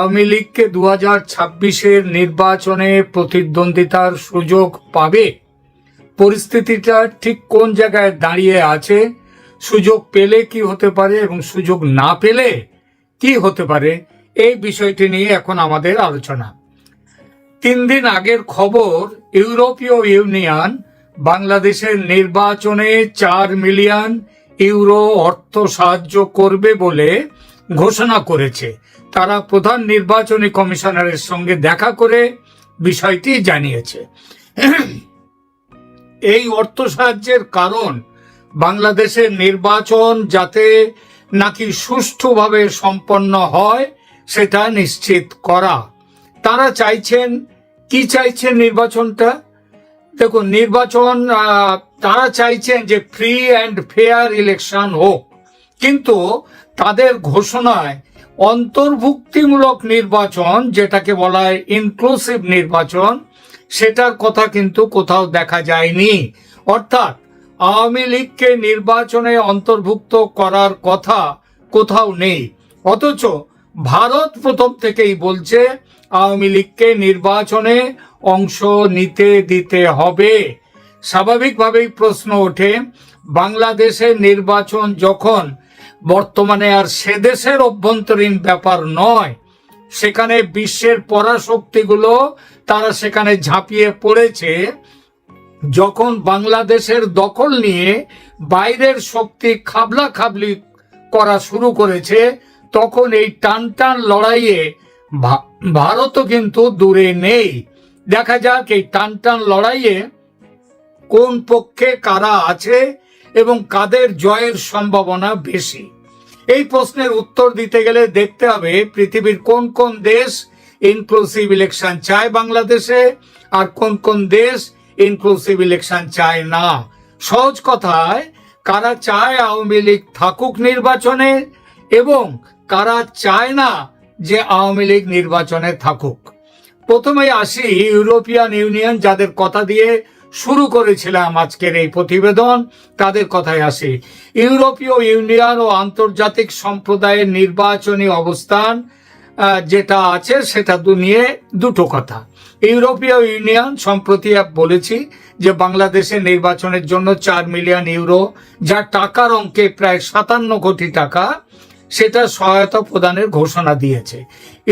আওয়ামী লীগকে 2026-এর নির্বাচনে প্রতিদ্বন্দ্বিতার সুযোগ পাবে? পরিস্থিতিটা ঠিক কোন জায়গায় দাঁড়িয়ে আছে? সুযোগ পেলে কি হতে পারে এবং সুযোগ না পেলে কি হতে পারে, এই বিষয়টি নিয়ে এখন আমাদের আলোচনা। 3 দিন আগের খবর, ইউরোপীয় ইউনিয়ন বাংলাদেশের নির্বাচনে 4 মিলিয়ন ইউরো অর্থ সাহায্য করবে বলে ঘোষণা করেছে। তারা প্রধান নির্বাচনী কমিশনারের সঙ্গে দেখা করে বিষয়টি জানিয়েছে। এই অর্থ সাহায্যের কারণ বাংলাদেশের নির্বাচন যাতে নাকি সুষ্ঠুভাবে সম্পন্ন হয় সেটা নিশ্চিত করা। তারা চাইছেন, কি চাইছেন নির্বাচনটা? দেখুন, নির্বাচন তারা চাইছেন যে ফ্রি অ্যান্ড ফেয়ার ইলেকশন হোক, কিন্তু তাদের ঘোষণায় অন্তর্ভুক্তিমূলক নির্বাচন, যেটাকে বলা হয় ইনক্লুসিভ নির্বাচন, সেটার কথা কিন্তু কোথাও দেখা যায়নি। অর্থাৎ আওয়ামী লীগকে নির্বাচনে অন্তর্ভুক্ত করার কথা কোথাও নেই। অথচ ভারত প্রথম থেকেই বলছে আওয়ামী লীগকে নির্বাচনে অংশ নিতে দিতে হবে। স্বাভাবিকভাবেই প্রশ্ন ওঠে, বাংলাদেশের নির্বাচন যখন বর্তমানে আর সে দেশের অভ্যন্তরীণ ব্যাপার নয়, সেখানে বিশ্বের পরাশক্তিগুলো তারা সেখানে ঝাঁপিয়ে পড়েছে, যখন বাংলাদেশের দখল নিয়ে বাইরের শক্তি খাবলা খাবলি করা শুরু করেছে, তখন এই টানটান লড়াইয়ে ভারতও কিন্তু দূরে নেই। দেখা যাক এই টানটান লড়াইয়ে কোন পক্ষে কারা আছে এবং কাদের জয়ের সম্ভাবনা বেশি। এই প্রশ্নের উত্তর দিতে গেলে দেখতে হবে পৃথিবীর কোন কোন দেশ ইনক্লুসিভ ইলেকশন চায় বাংলাদেশে, আর কোন কোন দেশ ইনক্লুসিভ ইলেকশন চায় না। সহজ কথায়, কারা চায় আওয়ামী লীগ থাকুক নির্বাচনে এবং কারা চায় না যে আওয়ামী লীগ নির্বাচনে থাকুক। প্রথমেই আসি ইউরোপিয়ান ইউনিয়ন, যাদের কথা দিয়ে শুরু করেছিলাম আজকের এই প্রতিবেদন, তাদের কথায় আসি। ইউরোপীয় ইউনিয়ন ও আন্তর্জাতিক সম্প্রদায়ের নির্বাচনী অবস্থান যেটা আছে সেটা নিয়ে দুটো কথা। ইউরোপীয় ইউনিয়ন সম্প্রতি বলেছি যে বাংলাদেশের নির্বাচনের জন্য 4 মিলিয়ন ইউরো, যা টাকার অঙ্কে প্রায় 57 কোটি টাকা, সেটা সহায়তা প্রদানের ঘোষণা দিয়েছে।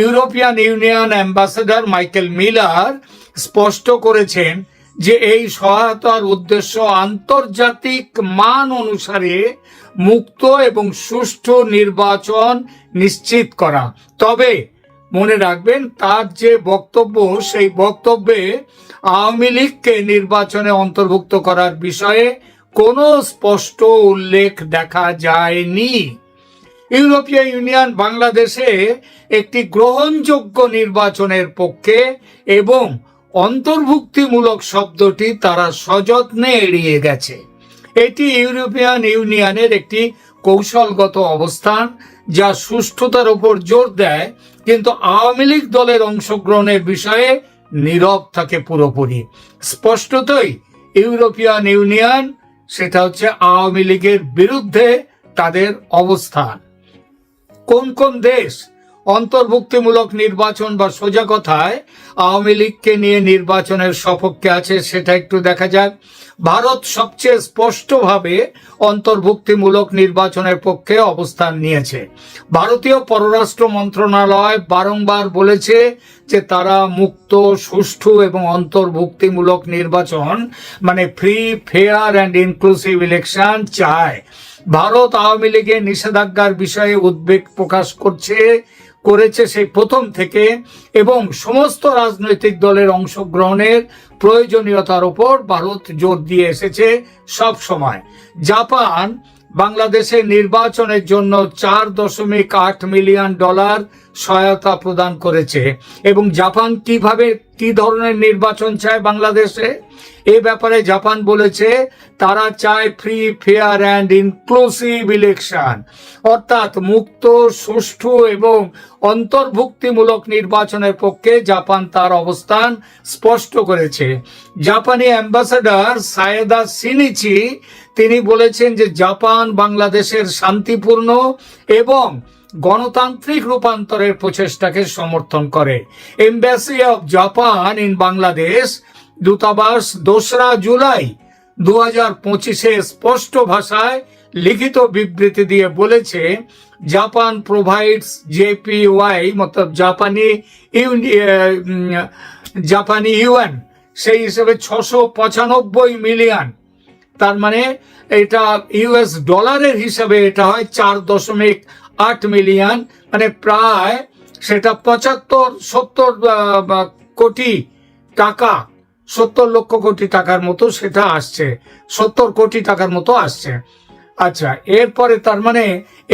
European union ambassador Michael Miller স্পষ্ট করেছেন যে এই সহায়তার উদ্দেশ্য আন্তর্জাতিক মান অনুসারে মুক্ত এবং সুষ্ঠু নির্বাচন নিশ্চিত করা। তবে মনে রাখবেন, তার যে বক্তব্য, সেই বক্তব্যে আওয়ামী লীগকে নির্বাচনে অন্তর্ভুক্ত করার বিষয়ে কোনো স্পষ্ট উল্লেখ দেখা যায়নি। ইউরোপীয় ইউনিয়ন বাংলাদেশে একটি গ্রহণযোগ্য নির্বাচনের পক্ষে এবং অন্তর্ভুক্তিমূলক শব্দটি তারা সযত্নে এড়িয়ে গেছে। এটি ইউরোপিয়ান ইউনিয়নের একটি কৌশলগত অবস্থান, যা সুষ্ঠুতার উপর জোর দেয়, কিন্তু আওয়ামী লীগ দলের অংশগ্রহণের বিষয়ে নীরব থাকে পুরোপুরি। স্পষ্টতই ইউরোপিয়ান ইউনিয়ন, সেটা হচ্ছে আওয়ামী লীগের বিরুদ্ধে তাদের অবস্থান। কোন কোন দেশ অন্তর্ভুক্তিমূলক নির্বাচন বা সোজা কথায় আওয়ামী লীগকে নিয়ে নির্বাচনের সপক্ষে আছে সেটা একটু দেখা যাক। ভারত সবচেয়ে স্পষ্টভাবে অন্তর্ভুক্তিমূলক নির্বাচনের পক্ষে অবস্থান নিয়েছে। ভারতীয় পররাষ্ট্র মন্ত্রণালয় বারংবার বলেছে যে তারা মুক্ত, সুষ্ঠু এবং অন্তর্ভুক্তিমূলক নির্বাচন, মানে free, fair and inclusive election চায়। ভারত আওয়ামী লীগের নিষেধাজ্ঞার বিষয়ে উদ্বেগ প্রকাশ করেছে সেই প্রথম থেকে, এবং সমস্ত রাজনৈতিক দলের অংশগ্রহণের প্রয়োজনীয়তার উপর ভারত জোর দিয়ে এসেছে সব সময়। জাপান বাংলাদেশের নির্বাচনের জন্য $4.8 মিলিয়ন সহায়তা প্রদান করেছে। এবং জাপান কি ধরনের নির্বাচন চায় বাংলাদেশে, এ ব্যাপারে জাপান বলেছে তারা চায় free, fair and inclusive election, অর্থাৎ মুক্ত, সুষ্ঠু এবং অন্তর্ভুক্তিমূলক নির্বাচনের পক্ষে জাপান তার অবস্থান স্পষ্ট করেছে। জাপানি অ্যাম্বাসেডর সায়েদা সিনিচি তিনি বলেছেন যে জাপান বাংলাদেশের শান্তিপূর্ণ এবং গণতান্ত্রিক রূপান্তরের প্রচেষ্টাকে সমর্থন করে। Embassy of Japan in Bangladesh, দূতাবাস 2রা জুলাই 2025 স্পষ্ট ভাষায় লিখিত বিবৃতি দিয়ে বলেছে, জাপান প্রোভাইডস জেপিওয়াই মতলব জাপানি ইউএন, সেই হিসেবে 695 মিলিয়ন, তার মানে এটা ইউএস ডলারের হিসাবে এটা হয় 4.8 মিলিয়ন, মানে প্রায় সেটা 75-70 কোটি টাকা, 70 লক্ষ কোটি টাকার মতো সেটা আসছে, 70 কোটি টাকার মতো আসছে। আচ্ছা, এরপরে তার মানে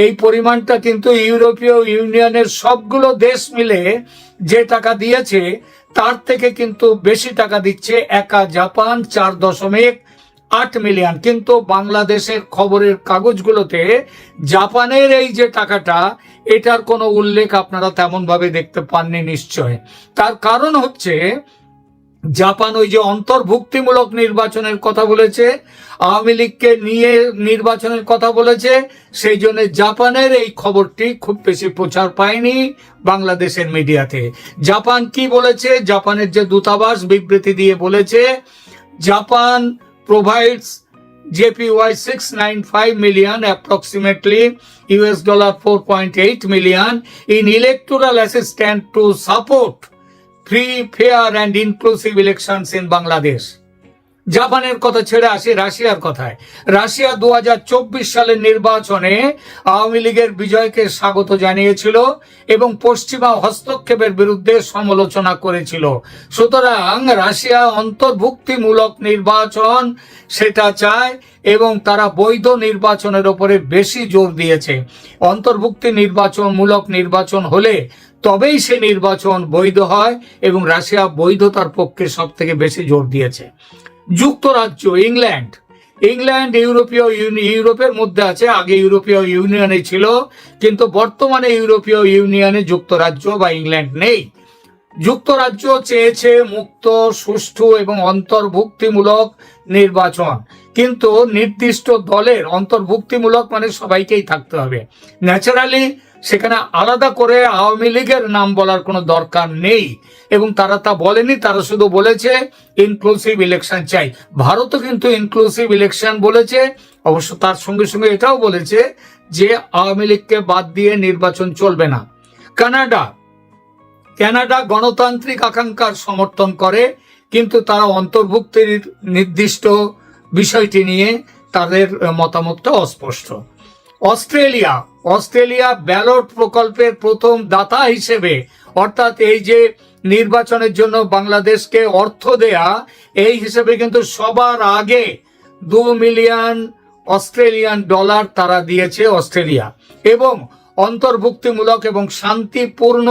এই পরিমাণটা কিন্তু ইউরোপীয় ইউনিয়নের সবগুলো দেশ মিলে যে টাকা দিয়েছে তার থেকে কিন্তু বেশি টাকা দিচ্ছে একা জাপান, 4.8 মিলিয়ন। কিন্তু বাংলাদেশের খবরের কাগজগুলোতে জাপানের এই যে টাকাটা, এটার কোনো উল্লেখ আপনারা তেমন ভাবে দেখতে পাননি নিশ্চয়। তার কারণ হচ্ছে জাপান ওই যে অন্তর্ভুক্তিমূলক নির্বাচনের কথা বলেছে, আওয়ামী লীগকে নিয়ে নির্বাচনের কথা বলেছে, সেই জন্য জাপানের এই খবরটি খুব বেশি প্রচার পায়নি বাংলাদেশের মিডিয়াতে। জাপান কি বলেছে? জাপানের যে দূতাবাস বিবৃতি দিয়ে বলেছে, Japan provides JPY 695 million, approximately $4.8 million in electoral assistance to support free, fair and inclusive elections in Bangladesh. জাপানের কথা ছেড়ে আসি রাশিয়ার কথায়। রাশিয়া 2024 সালের নির্বাচনে আওয়ামী লীগের বিজয়কে স্বাগত জানিয়েছিল এবং পশ্চিমা হস্তক্ষেপের বিরুদ্ধে সমালোচনা করেছিল। সুতরাং রাশিয়া অন্তর্ভুক্তিমূলক নির্বাচন সেটা চায় এবং তারা বৈধ নির্বাচনের উপরে বেশি জোর দিয়েছে। অন্তর্ভুক্তি নির্বাচনমূলক নির্বাচন হলে তবেই সে নির্বাচন বৈধ হয় এবং রাশিয়া বৈধতার পক্ষে সব থেকে বেশি জোর দিয়েছে। যুক্তরাজ্য, ইংল্যান্ড ইউরোপের মধ্যে আছে, আগে ইউরোপীয় ইউনিয়নে ছিল, কিন্তু বর্তমানে ইউরোপীয় ইউনিয়নে যুক্তরাজ্য বা ইংল্যান্ড নেই। যুক্তরাজ্য চেয়েছে মুক্ত, সুষ্ঠু এবং অন্তর্ভুক্তিমূলক নির্বাচন, কিন্তু নির্দিষ্ট দলের অন্তর্ভুক্তিমূলক মানে সবাইকেই থাকতে হবে। ন্যাচারালি সেখানে আলাদা করে আওয়ামী লীগের নাম বলার কোনো দরকার নেই এবং তারা তা বলেনি, তারা শুধু বলেছে ইনক্লুসিভ ইলেকশন চাই। ভারতও কিন্তু ইনক্লুসিভ ইলেকশন বলেছে, অবশ্য তার সঙ্গে সঙ্গে এটাও বলেছে যে আওয়ামী লীগকে বাদ দিয়ে নির্বাচন চলবে না। কানাডা গণতান্ত্রিক আকাঙ্ক্ষার সমর্থন করে, কিন্তু তারা অন্তর্ভুক্তির নির্দিষ্ট বিষয়টি নিয়ে তাদের মতামতটা অস্পষ্ট। অস্ট্রেলিয়া ব্যালট প্রকল্পের প্রথম দাতা হিসেবে, অর্থাৎ এই যে নির্বাচনের জন্য বাংলাদেশকে অর্থ দেয়া, এই হিসেবে কিন্তু সবার আগে $2 মিলিয়ন অস্ট্রেলিয়ান ডলার তারা দিয়েছে অস্ট্রেলিয়া, এবং অন্তর্ভুক্তিমূলক এবং শান্তিপূর্ণ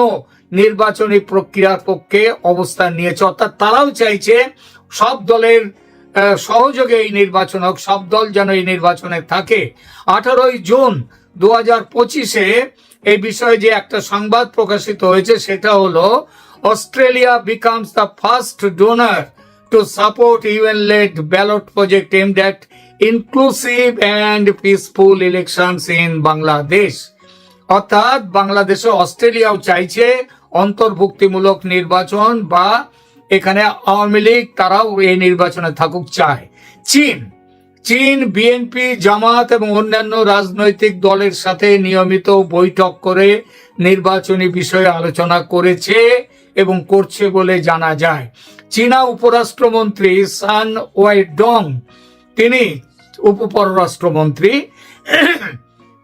নির্বাচনী প্রক্রিয়ার পক্ষে অবস্থান নিয়েছে। অর্থাৎ তারাও চাইছে সব দলের সহযোগে এই নির্বাচন হোক, সব দল যেন এই নির্বাচনে থাকে। 18 জুন 2025 এই বিষয়ে যে একটা সংবাদ প্রকাশিত হয়েছে সেটা হলো, Australia becomes the first donor to support UN-led ballot project aimed at inclusive and peaceful elections in Bangladesh. অর্থাৎ বাংলাদেশে অস্ট্রেলিয়াও চাইছে অন্তর্ভুক্তিমূলক নির্বাচন, বা এখানে আওয়ামী লীগ তারাও এই নির্বাচনে থাকুক চায়। চীন বিএনপি, জামাত এবং অন্যান্য রাজনৈতিক দলের সাথে নিয়মিত বৈঠক করে নির্বাচনী বিষয়ে আলোচনা করেছে এবং করছে বলে জানা যায়। চীনা উপরাষ্ট্রমন্ত্রী সান ওয়াইডং, তিনি উপপররাষ্ট্রমন্ত্রী,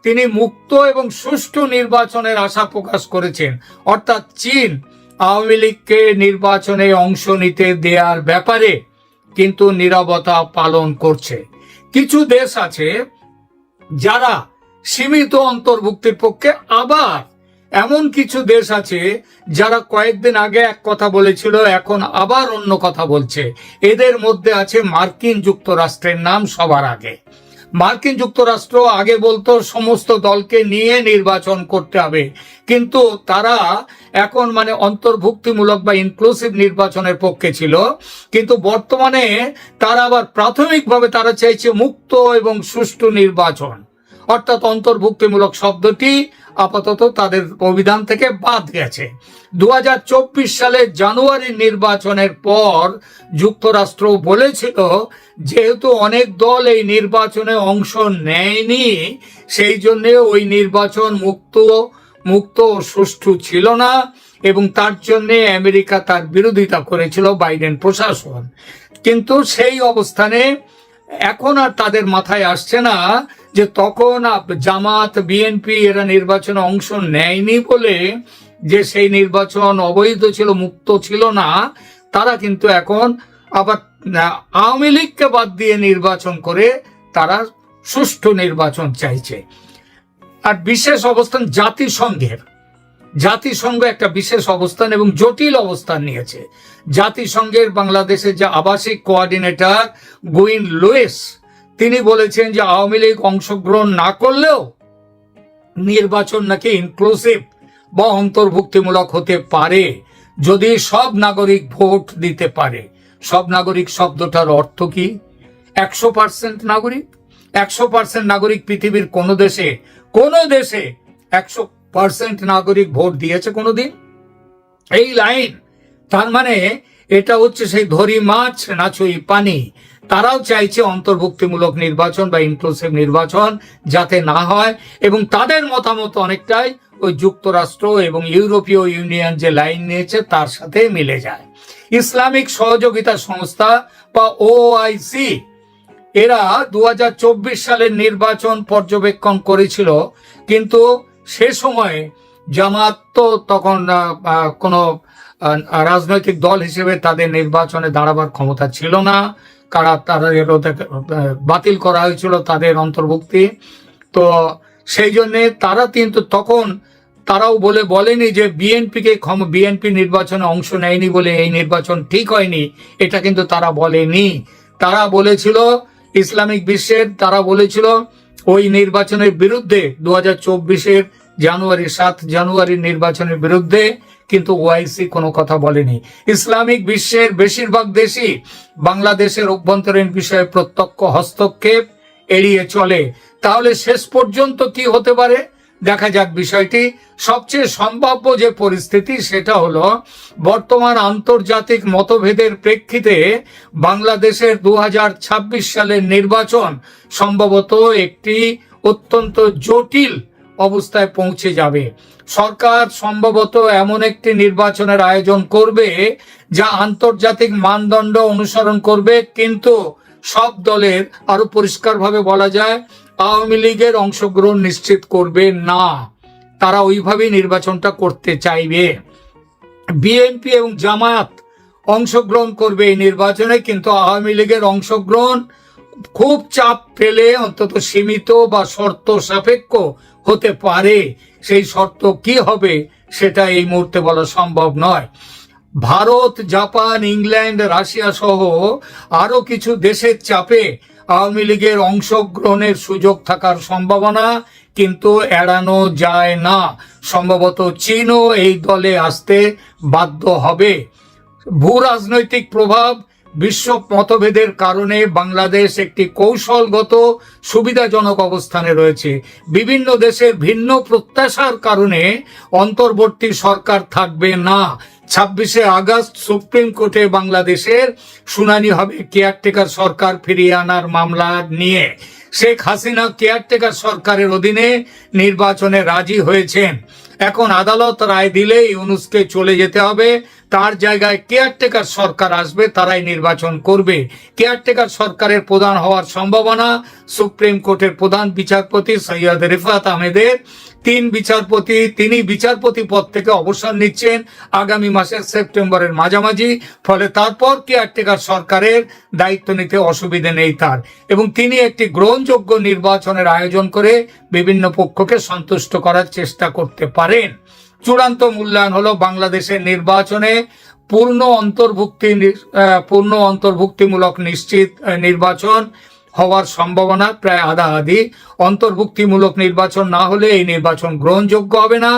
তিনি মুক্ত এবং সুষ্ঠু নির্বাচনের আশা প্রকাশ করেছেন। অর্থাৎ চীন আওয়ামী লীগকে নির্বাচনে অংশ নিতে দেওয়ার ব্যাপারে কিন্তু নীরবতা পালন করছে। কিছু দেশ আছে যারা সীমিত অন্তর্ভুক্তির পক্ষে, আবার এমন কিছু দেশ আছে যারা কয়েকদিন আগে এক কথা বলেছিল, এখন আবার অন্য কথা বলছে। এদের মধ্যে আছে মার্কিন যুক্তরাষ্ট্রের নাম সবার আগে। মার্কিন যুক্তরাষ্ট্র আগে বলতো সমস্ত দলকে নিয়ে নির্বাচন করতে হবে, কিন্তু তারা এখন মানে অন্তর্ভুক্তিমূলক বা ইনক্লুসিভ নির্বাচনের পক্ষে ছিল, কিন্তু বর্তমানে তারা আবার প্রাথমিকভাবে তারা চাইছে মুক্ত এবং সুষ্ঠু নির্বাচন। অর্থাৎ অন্তর্ভুক্তিমূলক শব্দটি আপাতত তাদের অভিধান থেকে বাদ গেছে। 2024 সালের জানুয়ারি নির্বাচনের পর যুক্তরাষ্ট্র বলেছিল যেহেতু অনেক দল এই নির্বাচনে অংশ নেয়নি, সেই জন্য ওই নির্বাচন মুক্ত ও সুষ্ঠু ছিল না, এবং তার জন্য আমেরিকা তার বিরোধিতা করেছিল, বাইডেন প্রশাসন। কিন্তু সেই অবস্থানে এখন আর তাদের মাথায় আসছে না যে তখন জামাত, বিএনপি এরা নির্বাচনে অংশ নেয়নি বলে যে সেই নির্বাচন অবৈধ ছিল, মুক্ত ছিল না। তারা কিন্তু এখন আবার আওয়ামী লীগকে বাদ দিয়ে নির্বাচন করে তারা সুষ্ঠু নির্বাচন চাইছে। আর বিশেষ অবস্থান জাতিসংঘ একটা বিশেষ অবস্থান এবং জটিল অবস্থান নিয়েছে। জাতিসংঘের বাংলাদেশের যে আবাসিক কোঅর্ডিনেটর গুইন লুইস, তিনি বলেছেন যে আওয়ামী লীগ অংশগ্রহণ না করলেও নির্বাচন নাকি ইনক্লুসিভ বা অন্তর্ভুক্তিমূলক হতে পারে যদি সব নাগরিক ভোট দিতে পারে। সব নাগরিক শব্দটার অর্থ কি? 100% নাগরিক? 100% নাগরিক পৃথিবীর কোন দেশে 100% নাগরিক ভোট দিয়েছে কোনোদিন? এই লাইন, তার মানে এটা হচ্ছে সেই ধরি মাছ নাচুই পানি। তারাও চাইছে অন্তর্ভুক্তিমূলক নির্বাচন বা ইনক্লুসিভ নির্বাচন যাতে না হয়, এবং তাদের মতামত অনেকটাই ওই যুক্তরাষ্ট্র এবং ইউরোপীয় ইউনিয়ন যে লাইন নিয়েছে তার সাথে মিলে যায়। ইসলামিক সহযোগিতা সংস্থা বা OIC এরা 2024 সালের নির্বাচন পর্যবেক্ষণ করেছিল, কিন্তু সে সময়ে জামাত তো তখন কোনো রাজনৈতিক দল হিসেবে তাদের নির্বাচনে দাঁড়াবার ক্ষমতা ছিল না, তারা বাতিল করা হয়েছিল তাদের অন্তর্ভুক্তি। তো সেই জন্যে তারা কিন্তু তখন তারাও বলেনি যে বিএনপি নির্বাচনে অংশ নেয়নি বলে এই নির্বাচন ঠিক হয়নি, এটা কিন্তু তারা বলেনি। তারা বলেছিল ইসলামিক বিশ্বের, তারা বলেছিল ওই নির্বাচনের বিরুদ্ধে 2024-এর 7 জানুয়ারির নির্বাচনের বিরুদ্ধে, কিন্তু OIC কোনো কথা বলেনি। ইসলামিক বিশ্বের বেশিরভাগ দেশই বাংলাদেশের অভ্যন্তরীণ বিষয়ে প্রত্যক্ষ হস্তক্ষেপ এড়িয়ে চলে। তাহলে শেষ পর্যন্ত কি হতে পারে দেখা যাক বিষয়টি। সবচেয়ে সম্ভাব্য যে পরিস্থিতি সেটা হলো বর্তমান আন্তর্জাতিক মতভেদের প্রেক্ষিতে বাংলাদেশের 2026 সালের নির্বাচন সম্ভবত একটি অত্যন্ত জটিল অবস্থায় পৌঁছে যাবে। সরকার সম্ভবত এমন একটি নির্বাচনের আয়োজন করবে যা আন্তর্জাতিক মানদণ্ড অনুসরণ করবে, কিন্তু সব দলের, আরো পরিষ্কারভাবে বলা যায়, আওয়ামী লীগের অংশগ্রহণ নিশ্চিত করবে না। তারা ওইভাবেই নির্বাচনটা করতে চাইবে। বিএনপি এবং জামায়াত অংশগ্রহণ করবে এই নির্বাচনে, কিন্তু আওয়ামী লীগের অংশগ্রহণ খুব চাপ পেলে অন্তত সীমিত বা শর্ত সাপেক্ষ হতে পারে। সেই শর্ত কি হবে সেটা এই মুহূর্তে বলা সম্ভব নয়। ভারত, জাপান, ইংল্যান্ড, রাশিয়া সহ আরো কিছু দেশের চাপে আওয়ামী লীগের অংশগ্রহণের সুযোগ থাকার সম্ভাবনা কিন্তু এড়ানো যায় না। সম্ভবত চীনও এই দলে আসতে বাধ্য হবে। ভূ রাজনৈতিক প্রভাব, বিশ্ব মতভেদের কারণে বাংলাদেশ একটি কৌশলগত সুবিধাজনক অবস্থানে রয়েছে। বিভিন্ন দেশের ভিন্ন প্রত্যাশার কারণে অন্তর্বর্তী সরকার থাকবে না। 26শে আগস্ট সুপ্রিম কোর্টে বাংলাদেশের শুনানি হবে কেয়ারটেকার সরকার ফিরিয়ে আনার মামলা নিয়ে। শেখ হাসিনা কেয়ারটেকার সরকারের অধীনে নির্বাচনে রাজি হয়েছেন। এখন আদালত রায় দিলে ইউনূসকে চলে যেতে হবে, তার জায়গায় কেয়ারটেকার সরকার আসবে, তারাই নির্বাচন করবে। কেয়ারটেকার সরকারের প্রধান হওয়ার সম্ভাবনা সুপ্রিম কোর্টের প্রধান বিচারপতি সৈয়দ রিফাত আহমেদের। তিনি বিচারপতি পদ থেকে অবসর নিচ্ছেন আগামী মাসের সেপ্টেম্বরের মাঝামাঝি। ফলে তারপর কেয়ারটেকার সরকারের দায়িত্ব নিতে অসুবিধে নেই তার, এবং তিনি একটি গ্রহণযোগ্য নির্বাচনের আয়োজন করে বিভিন্ন পক্ষকে সন্তুষ্ট করার চেষ্টা করতে পারেন। চূড়ান্ত মূল্যায়ন হলো বাংলাদেশের নির্বাচনে পূর্ণ অন্তর্ভুক্তিমূলক নিশ্চিত নির্বাচন হওয়ার সম্ভাবনা প্রায় আধাআধি। অন্তর্ভুক্তিমূলক নির্বাচন না হলে এই নির্বাচন গ্রহণযোগ্য হবে না।